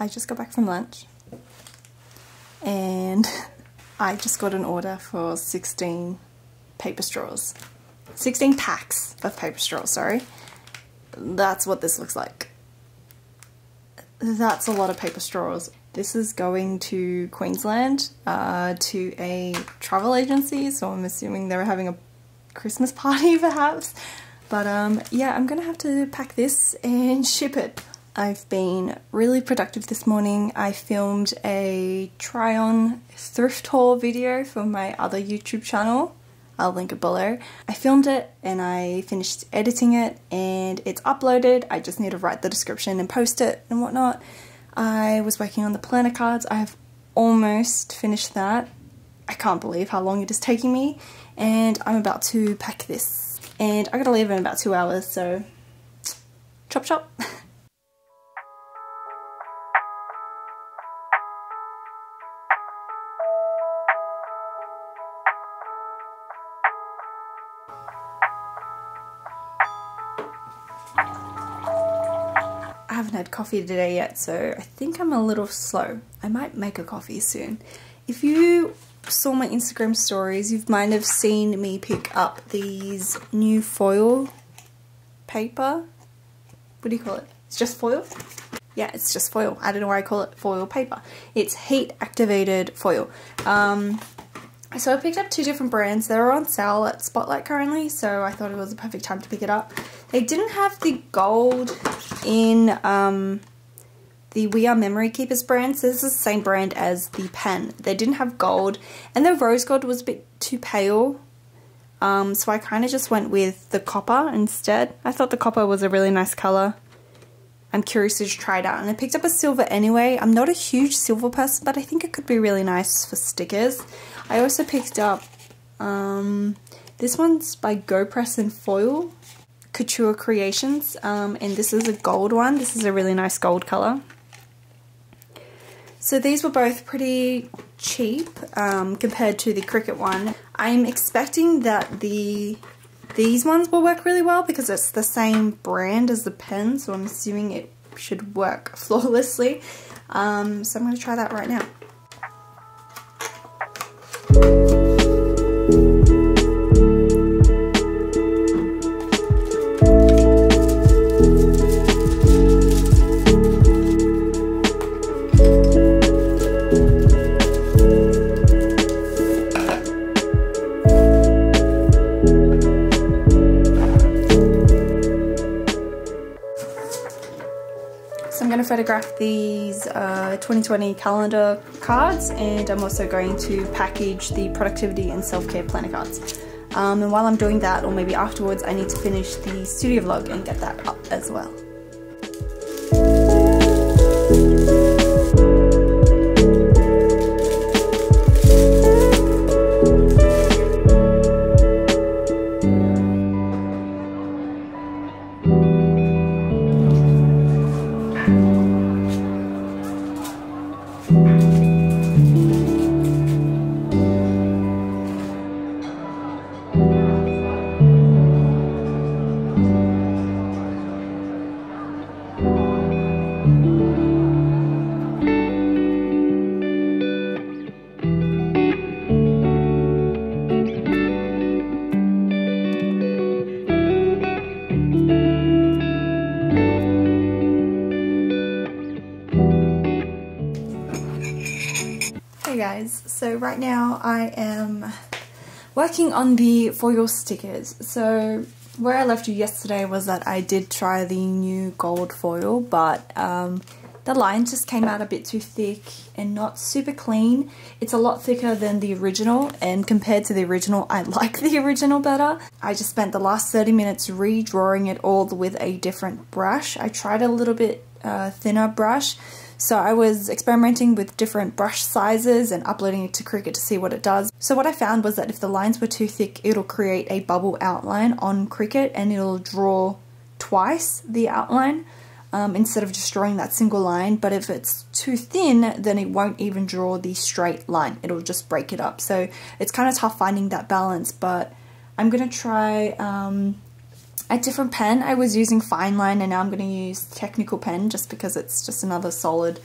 I just got back from lunch and I just got an order for 16 paper straws. 16 packs of paper straws, sorry. That's what this looks like. That's a lot of paper straws. This is going to Queensland to a travel agency, so I'm assuming they're having a Christmas party perhaps. But yeah, I'm gonna have to pack this and ship it. I've been really productive this morning. I filmed a try-on thrift haul video for my other YouTube channel. I'll link it below. I filmed it and I finished editing it and it's uploaded. I just need to write the description and post it and whatnot. I was working on the planner cards. I have almost finished that. I can't believe how long it is taking me, and I'm about to pack this. And I gotta leave in about 2 hours, so chop chop. I haven't had coffee today yet, so I think I'm a little slow. I might make a coffee soon. If you saw my Instagram stories, you might have seen me pick up these new foil paper. What do you call it? It's just foil? Yeah, it's just foil. I don't know why I call it foil paper. It's heat activated foil. So I picked up 2 different brands. They're on sale at Spotlight currently, so I thought it was the perfect time to pick it up. They didn't have the gold in the We Are Memory Keepers brand, so this is the same brand as the pen. They didn't have gold, and the rose gold was a bit too pale, so I kind of just went with the copper instead. I thought the copper was a really nice colour. I'm curious to try it out, and I picked up a silver anyway. I'm not a huge silver person, but I think it could be really nice for stickers. I also picked up, this one's by Go Press and Foil, Couture Creations, and this is a gold one. This is a really nice gold colour. So these were both pretty cheap compared to the Cricut one. I'm expecting that these ones will work really well because it's the same brand as the pen, so I'm assuming it should work flawlessly. So I'm going to try that right now. I'm going to photograph these 2020 calendar cards, and I'm also going to package the productivity and self-care planner cards. And while I'm doing that, or maybe afterwards, I need to finish the studio vlog and get that up as well. Hey guys, so right now I am working on the foil stickers. So where I left you yesterday was that I did try the new gold foil, but the lines just came out a bit too thick and not super clean. It's a lot thicker than the original, and compared to the original, I like the original better. I just spent the last 30 minutes redrawing it all with a different brush. I tried a little bit thinner brush. So I was experimenting with different brush sizes and uploading it to Cricut to see what it does. So what I found was that if the lines were too thick, it'll create a bubble outline on Cricut and it'll draw twice the outline instead of just drawing that single line. But if it's too thin, then it won't even draw the straight line. It'll just break it up. So it's kind of tough finding that balance, but I'm going to try a different pen. I was using fine line and now I'm going to use technical pen just because it's just another solid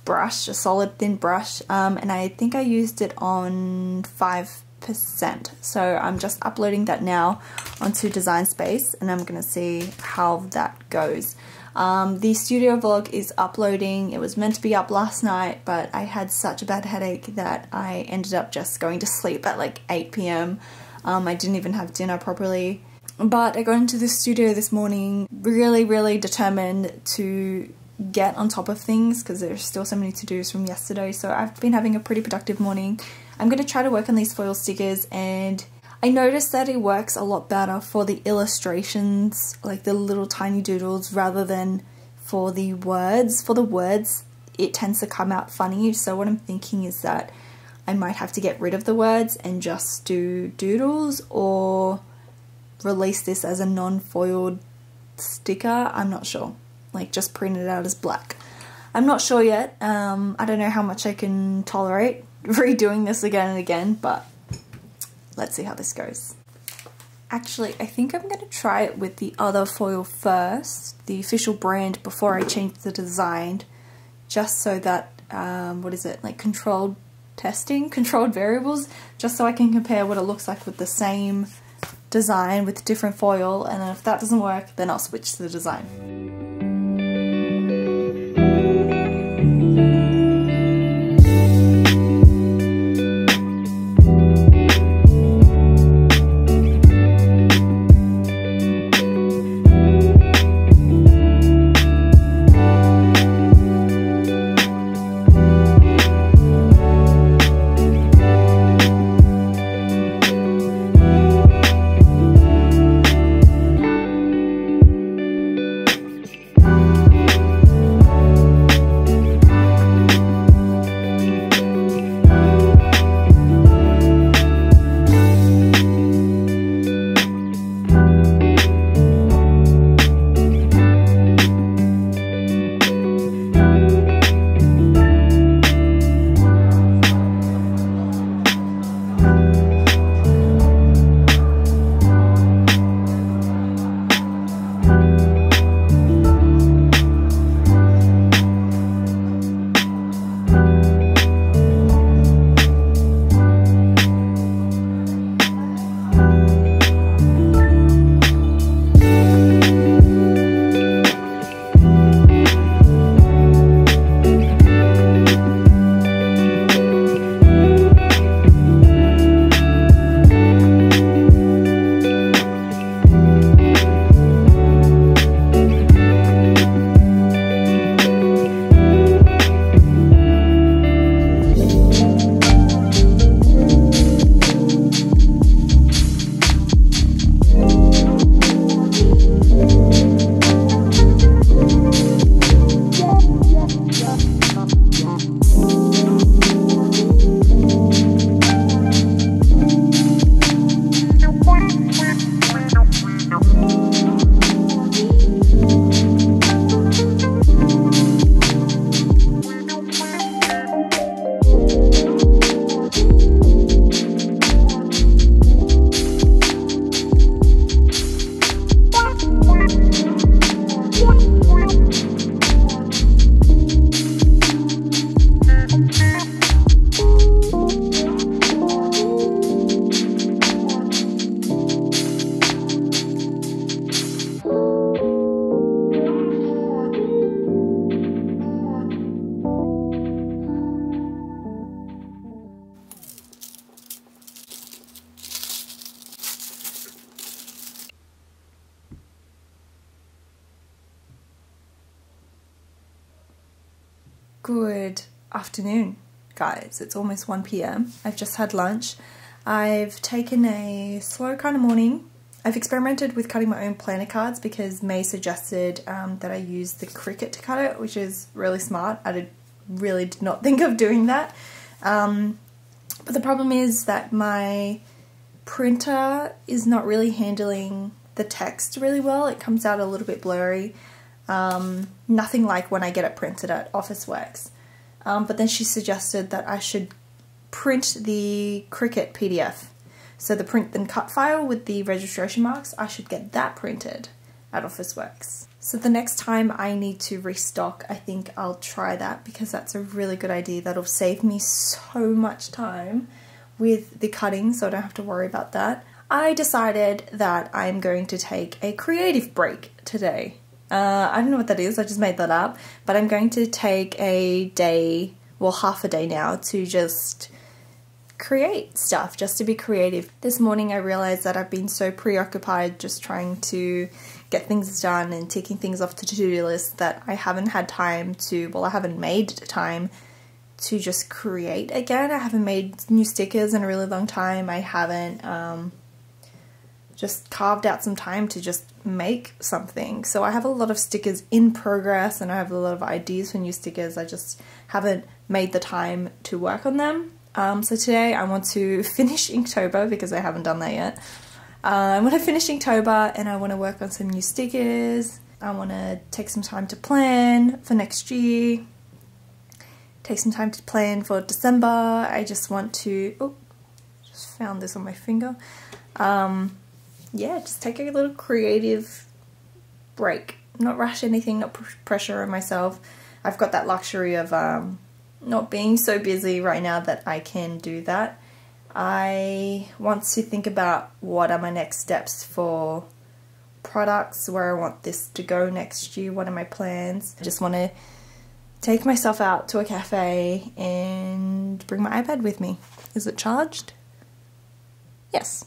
brush, a solid thin brush, and I think I used it on 5%. So I'm just uploading that now onto Design Space, and I'm gonna see how that goes. The studio vlog is uploading. It was meant to be up last night, but I had such a bad headache that I ended up just going to sleep at like 8 p.m. I didn't even have dinner properly. But I got into the studio this morning really determined to get on top of things because there's still so many to-dos from yesterday. So I've been having a pretty productive morning. I'm going to try to work on these foil stickers, and I noticed that it works a lot better for the illustrations, like the little tiny doodles, rather than for the words. For the words, it tends to come out funny, so what I'm thinking is that I might have to get rid of the words and just do doodles, or release this as a non-foiled sticker. I'm not sure. Like, just print it out as black. I'm not sure yet. I don't know how much I can tolerate redoing this again and again, but let's see how this goes. Actually, I think I'm going to try it with the other foil first, the official brand, before I change the design, just so that, what is it, like controlled testing, controlled variables, just so I can compare what it looks like with the same design with different foil, and if that doesn't work, then I'll switch to the design. Good afternoon, guys. It's almost 1 p.m. I've just had lunch. I've taken a slow kind of morning. I've experimented with cutting my own planner cards because May suggested that I use the Cricut to cut it, which is really smart. I really did not think of doing that. But the problem is that my printer is not really handling the text really well. It comes out a little bit blurry. Nothing like when I get it printed at Officeworks. But then she suggested that I should print the Cricut PDF. So the print then cut file with the registration marks, I should get that printed at Officeworks. So the next time I need to restock, I think I'll try that, because that's a really good idea. That'll save me so much time with the cutting, so I don't have to worry about that. I decided that I'm going to take a creative break today. I don't know what that is, I just made that up, but I'm going to take a day, well, half a day now, to just create stuff, just to be creative. This morning I realized that I've been so preoccupied just trying to get things done and ticking things off the to-do list that I haven't had time to, well, I haven't made time to just create again. I haven't made new stickers in a really long time. I haven't just carved out some time to just make something. So I have a lot of stickers in progress and I have a lot of ideas for new stickers. I just haven't made the time to work on them. So today I want to finish Inktober, because I haven't done that yet. I want to finish Inktober and I want to work on some new stickers. I want to take some time to plan for next year. Take some time to plan for December. I just want to, oh, just found this on my finger. Yeah, just take a little creative break. Not rush anything, not pressure on myself. I've got that luxury of not being so busy right now that I can do that. I want to think about what are my next steps for products, where I want this to go next year, what are my plans. I just want to take myself out to a cafe and bring my iPad with me. Is it charged? Yes.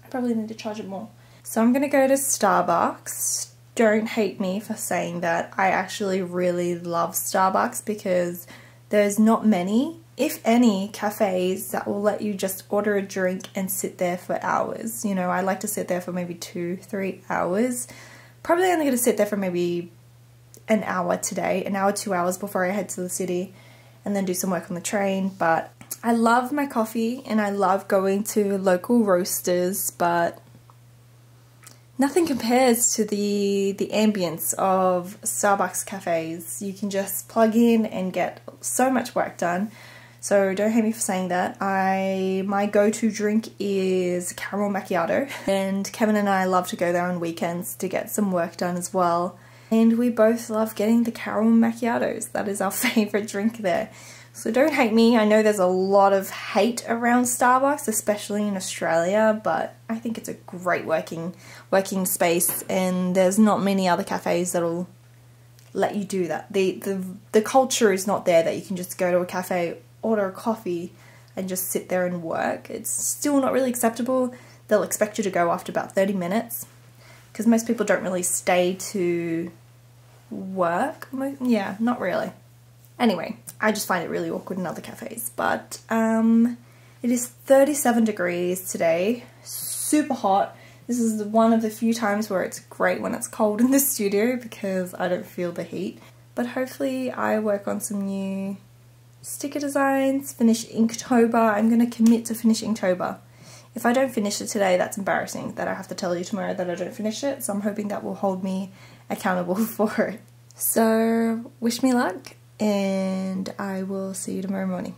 I probably need to charge it more. So I'm gonna go to Starbucks. Don't hate me for saying that. I actually really love Starbucks because there's not many, if any, cafes that will let you just order a drink and sit there for hours. You know, I like to sit there for maybe 2-3 hours. Probably only gonna sit there for maybe an hour today, an hour, 2 hours before I head to the city and then do some work on the train. But I love my coffee and I love going to local roasters, but nothing compares to the ambience of Starbucks cafes. You can just plug in and get so much work done. So don't hate me for saying that. My go-to drink is caramel macchiato, and Kevin and I love to go there on weekends to get some work done as well. And we both love getting the caramel macchiatos. That is our favourite drink there. So don't hate me. I know there's a lot of hate around Starbucks, especially in Australia, but I think it's a great working space, and there's not many other cafes that'll let you do that. The culture is not there that you can just go to a cafe, order a coffee, and just sit there and work. It's still not really acceptable. They'll expect you to go after about 30 minutes, because most people don't really stay to work. Yeah, not really. Anyway, I just find it really awkward in other cafes. But it is 37 degrees today, super hot. This is one of the few times where it's great when it's cold in the studio because I don't feel the heat. But hopefully I work on some new sticker designs, finish Inktober. I'm going to commit to finish Inktober. If I don't finish it today, that's embarrassing that I have to tell you tomorrow that I don't finish it. So I'm hoping that will hold me accountable for it. So wish me luck, and I will see you tomorrow morning.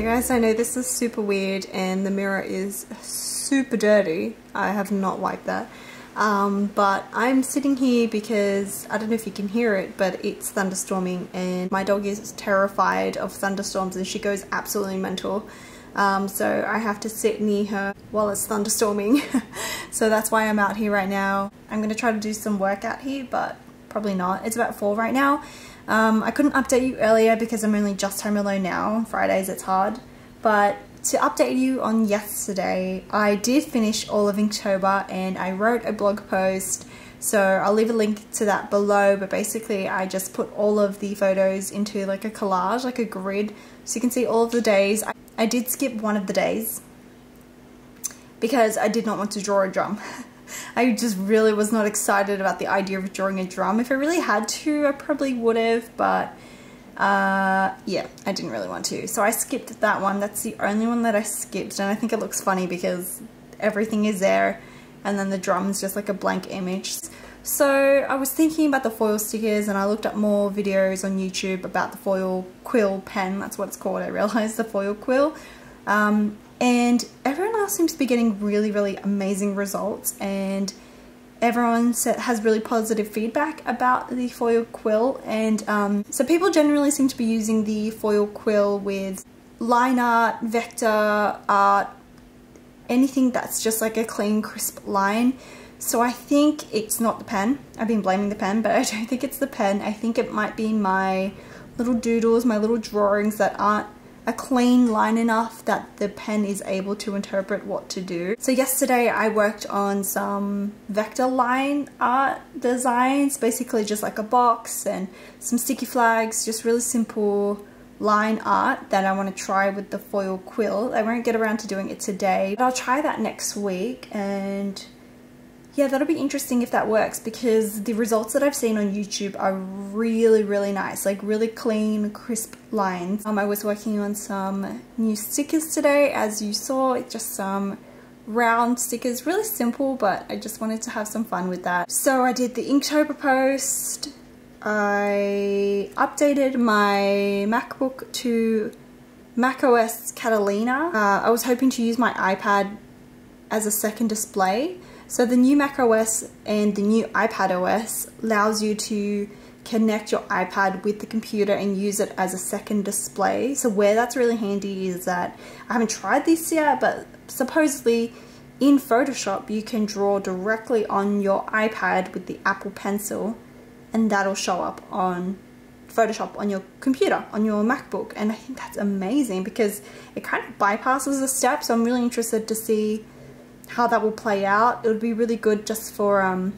Okay guys, I know this is super weird and the mirror is super dirty. I have not wiped that. But I'm sitting here because, I don't know if you can hear it, but it's thunderstorming and my dog is terrified of thunderstorms and she goes absolutely mental. So I have to sit near her while it's thunderstorming. So that's why I'm out here right now. I'm going to try to do some work out here, but probably not. It's about 4 right now. I couldn't update you earlier because I'm only just home alone now. Fridays it's hard. But to update you on yesterday, I did finish all of Inktober and I wrote a blog post. So I'll leave a link to that below, but basically I just put all of the photos into like a collage, like a grid, so you can see all of the days. I did skip one of the days because I did not want to draw a drum. I just really was not excited about the idea of drawing a drum. If I really had to, I probably would have, but yeah, I didn't really want to. So I skipped that one. That's the only one that I skipped, and I think it looks funny because everything is there and then the drum is just like a blank image. So I was thinking about the foil stickers and I looked up more videos on YouTube about the foil quill pen. That's what it's called, I realized, the foil quill. And everyone else seems to be getting really amazing results, and everyone has really positive feedback about the foil quill. And so people generally seem to be using the foil quill with line art, vector art, anything that's just like a clean, crisp line. So I think it's not the pen. I've been blaming the pen, but I don't think it's the pen. I think it might be my little doodles, my little drawings that aren't a clean line enough that the pen is able to interpret what to do. So yesterday I worked on some vector line art designs, basically just like a box and some sticky flags, just really simple line art that I want to try with the foil quill. I won't get around to doing it today, but I'll try that next week. And yeah, that'll be interesting if that works, because the results that I've seen on YouTube are really nice, like really clean, crisp lines. I was working on some new stickers today, as you saw. It's just some round stickers, really simple, but I just wanted to have some fun with that. So I did the Inktober post. I updated my MacBook to macOS Catalina. I was hoping to use my iPad as a second display. So the new macOS and the new iPadOS allows you to connect your iPad with the computer and use it as a second display. So where that's really handy is that, I haven't tried this yet, but supposedly in Photoshop you can draw directly on your iPad with the Apple Pencil, and that'll show up on Photoshop on your computer, on your MacBook. And I think that's amazing because it kind of bypasses a step. So I'm really interested to see how that will play out. It would be really good just for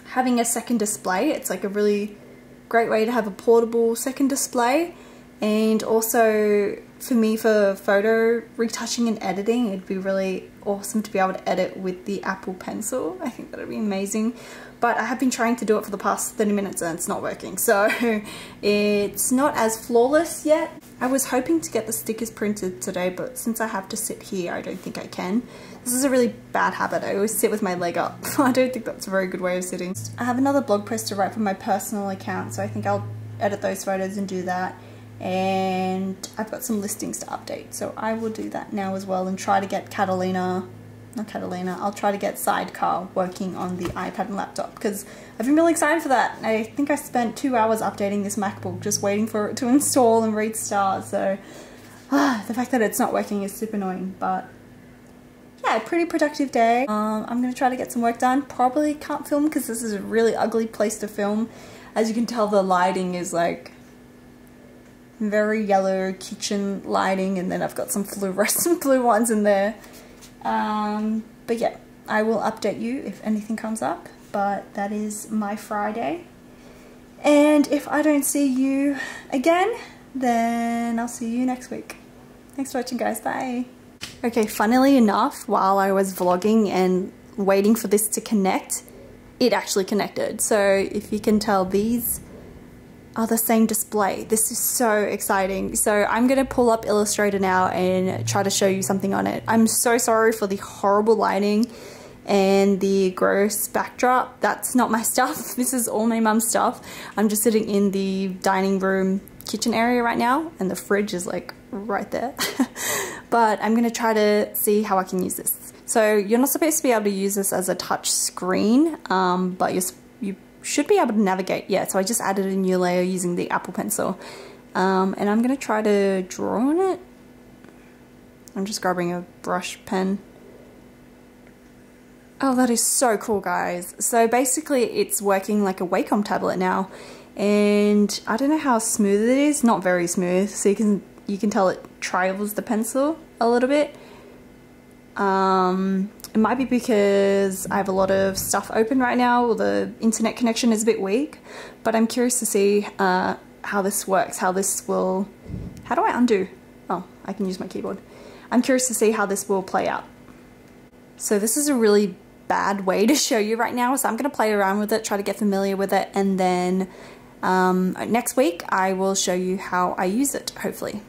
having a second display. It's like a really great way to have a portable second display. And also for me, for photo retouching and editing, it'd be really awesome to be able to edit with the Apple Pencil. I think that would be amazing. But I have been trying to do it for the past 30 minutes and it's not working. So it's not as flawless yet. I was hoping to get the stickers printed today, but since I have to sit here, I don't think I can. This is a really bad habit. I always sit with my leg up. I don't think that's a very good way of sitting. I have another blog post to write for my personal account, so I think I'll edit those photos and do that. And I've got some listings to update, so I will do that now as well and try to get I'll try to get Sidecar working on the iPad and laptop, because I've been really excited for that. I think I spent 2 hours updating this MacBook just waiting for it to install and restart, so the fact that it's not working is super annoying. But yeah, pretty productive day. I'm going to try to get some work done. Probably can't film because this is a really ugly place to film. As you can tell, the lighting is like very yellow kitchen lighting, and then I've got some fluorescent blue ones in there. But yeah, I will update you if anything comes up, but that is my Friday. And if I don't see you again, then I'll see you next week. Thanks for watching, guys. Bye. Okay, funnily enough, while I was vlogging and waiting for this to connect, it actually connected. So if you can tell, these are the same display. This is so exciting. So I'm gonna pull up Illustrator now and try to show you something on it. I'm so sorry for the horrible lighting and the gross backdrop. That's not my stuff. This is all my mum's stuff. I'm just sitting in the dining room kitchen area right now, and the fridge is like right there. But I'm gonna try to see how I can use this. So you're not supposed to be able to use this as a touch screen, but you should be able to navigate. Yeah, so I just added a new layer using the Apple Pencil. And I'm gonna try to draw on it. I'm just grabbing a brush pen. Oh, that is so cool, guys. So basically it's working like a Wacom tablet now, and I don't know how smooth it is, not very smooth, so you can tell it travels the pencil a little bit. It might be because I have a lot of stuff open right now, or the internet connection is a bit weak, but I'm curious to see how this works, how do I undo? Oh, I can use my keyboard. I'm curious to see how this will play out. So this is a really bad way to show you right now, so I'm going to play around with it, try to get familiar with it, and then next week I will show you how I use it, hopefully.